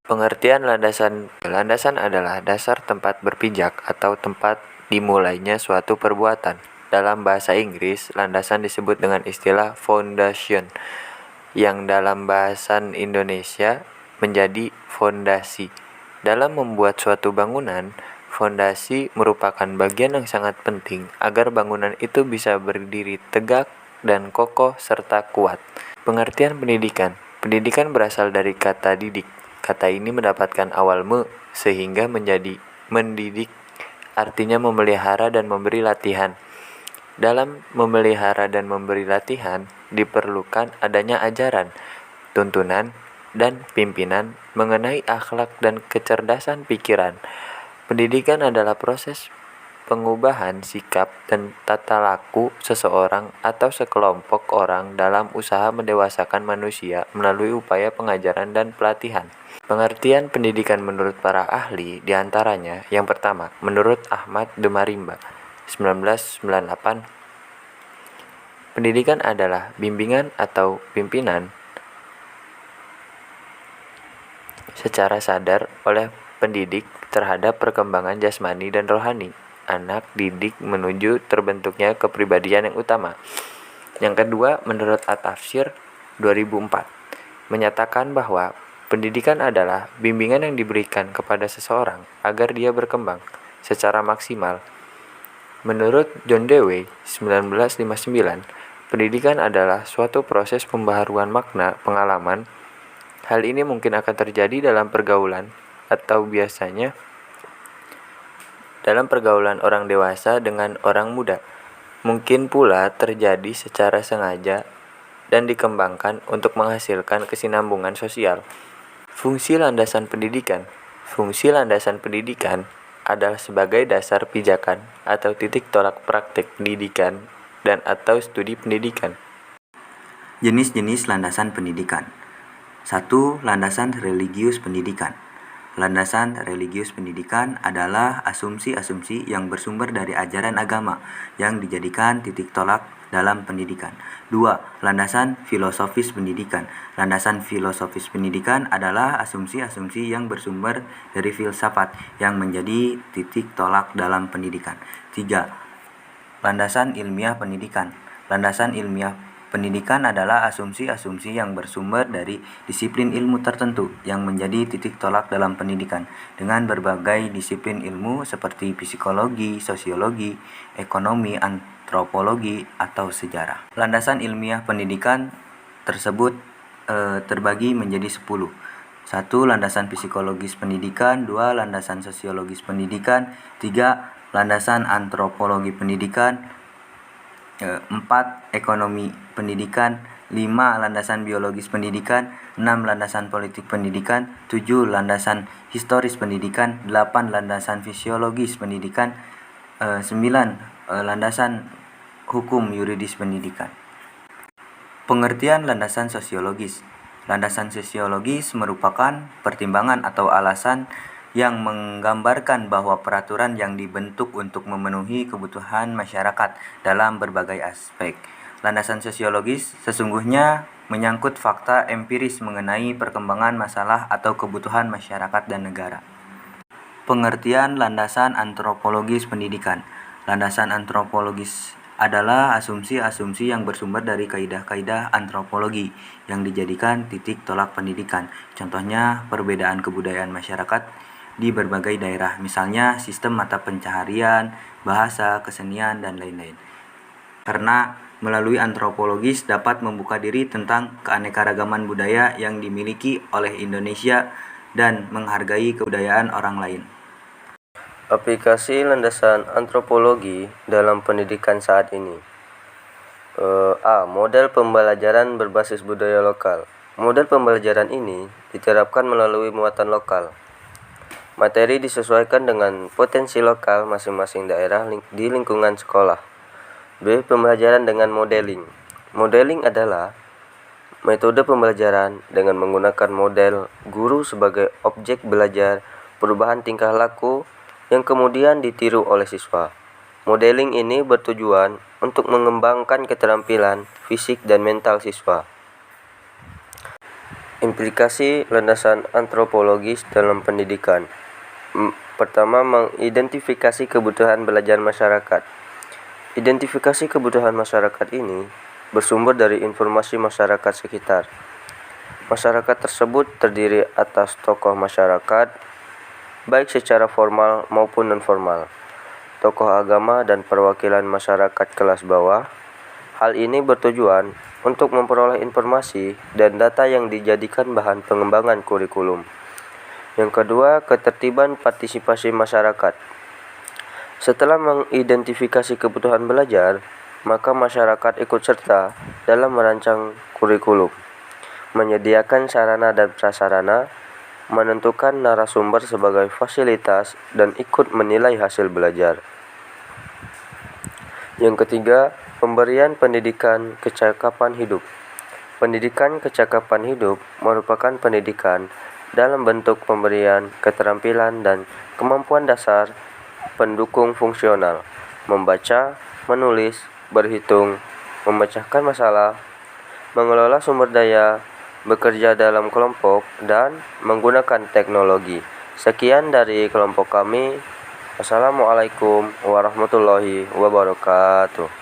Pengertian landasan. Landasan adalah dasar tempat berpijak atau tempat dimulainya suatu perbuatan. Dalam bahasa Inggris, landasan disebut dengan istilah foundation, yang dalam bahasa Indonesia menjadi fondasi. Dalam membuat suatu bangunan, fondasi merupakan bagian yang sangat penting agar bangunan itu bisa berdiri tegak dan kokoh serta kuat. Pengertian pendidikan. Pendidikan berasal dari kata didik. Kata ini mendapatkan awal sehingga menjadi mendidik, artinya memelihara dan memberi latihan. Dalam memelihara dan memberi latihan, diperlukan adanya ajaran, tuntunan, dan pimpinan mengenai akhlak dan kecerdasan pikiran. Pendidikan adalah proses pengubahan sikap dan tata laku seseorang atau sekelompok orang dalam usaha mendewasakan manusia melalui upaya pengajaran dan pelatihan. Pengertian pendidikan menurut para ahli diantaranya, yang pertama, menurut Ahmad Demarimba, 1998, pendidikan adalah bimbingan atau pimpinan secara sadar oleh pendidik terhadap perkembangan jasmani dan rohani anak didik menuju terbentuknya kepribadian yang utama. Yang kedua, menurut At-Tafsir 2004, menyatakan bahwa pendidikan adalah bimbingan yang diberikan kepada seseorang agar dia berkembang secara maksimal. Menurut John Dewey 1959, pendidikan adalah suatu proses pembaharuan makna pengalaman. Hal ini mungkin akan terjadi dalam pergaulan atau biasanya dalam pergaulan orang dewasa dengan orang muda. Mungkin pula terjadi secara sengaja dan dikembangkan untuk menghasilkan kesinambungan sosial. Fungsi landasan pendidikan. Fungsi landasan pendidikan adalah sebagai dasar pijakan atau titik tolak praktik pendidikan dan atau studi pendidikan. Jenis-jenis landasan pendidikan. 1. Landasan religius pendidikan. Landasan religius pendidikan adalah asumsi-asumsi yang bersumber dari ajaran agama yang dijadikan titik tolak dalam pendidikan. 2. Landasan filosofis pendidikan. Landasan filosofis pendidikan adalah asumsi-asumsi yang bersumber dari filsafat yang menjadi titik tolak dalam pendidikan. 3. Landasan ilmiah pendidikan. Landasan ilmiah pendidikan adalah asumsi-asumsi yang bersumber dari disiplin ilmu tertentu yang menjadi titik tolak dalam pendidikan dengan berbagai disiplin ilmu seperti psikologi, sosiologi, ekonomi, antropologi, atau sejarah. Landasan ilmiah pendidikan tersebut terbagi menjadi 10. 1. Landasan psikologis pendidikan. 2. Landasan sosiologis pendidikan. 3. Landasan antropologi pendidikan. 4. Ekonomi pendidikan. 5. Landasan biologis pendidikan. 6. Landasan politik pendidikan. 7. Landasan historis pendidikan. 8. Landasan fisiologis pendidikan. 9. Landasan hukum yuridis pendidikan. Pengertian landasan sosiologis. Landasan sosiologis merupakan pertimbangan atau alasan yang menggambarkan bahwa peraturan yang dibentuk untuk memenuhi kebutuhan masyarakat dalam berbagai aspek. Landasan sosiologis sesungguhnya menyangkut fakta empiris mengenai perkembangan masalah atau kebutuhan masyarakat dan negara. Pengertian landasan antropologis pendidikan. Landasan antropologis adalah asumsi-asumsi yang bersumber dari kaidah-kaidah antropologi yang dijadikan titik tolak pendidikan. Contohnya, perbedaan kebudayaan masyarakat di berbagai daerah, misalnya sistem mata pencaharian, bahasa, kesenian, dan lain-lain. Karena melalui antropologis dapat membuka diri tentang keanekaragaman budaya yang dimiliki oleh Indonesia dan menghargai kebudayaan orang lain. Aplikasi landasan antropologi dalam pendidikan saat ini. A. Model pembelajaran berbasis budaya lokal. Model pembelajaran ini diterapkan melalui muatan lokal. Materi disesuaikan dengan potensi lokal masing-masing daerah di lingkungan sekolah. B. Pembelajaran dengan modeling. Modeling adalah metode pembelajaran dengan menggunakan model guru sebagai objek belajar perubahan tingkah laku yang kemudian ditiru oleh siswa. Modeling ini bertujuan untuk mengembangkan keterampilan fisik dan mental siswa. Implikasi landasan antropologis dalam pendidikan. Pertama, mengidentifikasi kebutuhan belajar masyarakat. Identifikasi kebutuhan masyarakat ini bersumber dari informasi masyarakat sekitar. Masyarakat tersebut terdiri atas tokoh masyarakat, baik secara formal maupun non-formal, tokoh agama dan perwakilan masyarakat kelas bawah. Hal ini bertujuan untuk memperoleh informasi dan data yang dijadikan bahan pengembangan kurikulum. Yang kedua, ketertiban partisipasi masyarakat. Setelah mengidentifikasi kebutuhan belajar, maka masyarakat ikut serta dalam merancang kurikulum, menyediakan sarana dan prasarana, menentukan narasumber sebagai fasilitas, dan ikut menilai hasil belajar. Yang ketiga, pemberian pendidikan kecakapan hidup. Pendidikan kecakapan hidup merupakan pendidikan dalam bentuk pemberian keterampilan dan kemampuan dasar pendukung fungsional, membaca, menulis, berhitung, memecahkan masalah, mengelola sumber daya, bekerja dalam kelompok, dan menggunakan teknologi. Sekian dari kelompok kami. Assalamualaikum warahmatullahi wabarakatuh.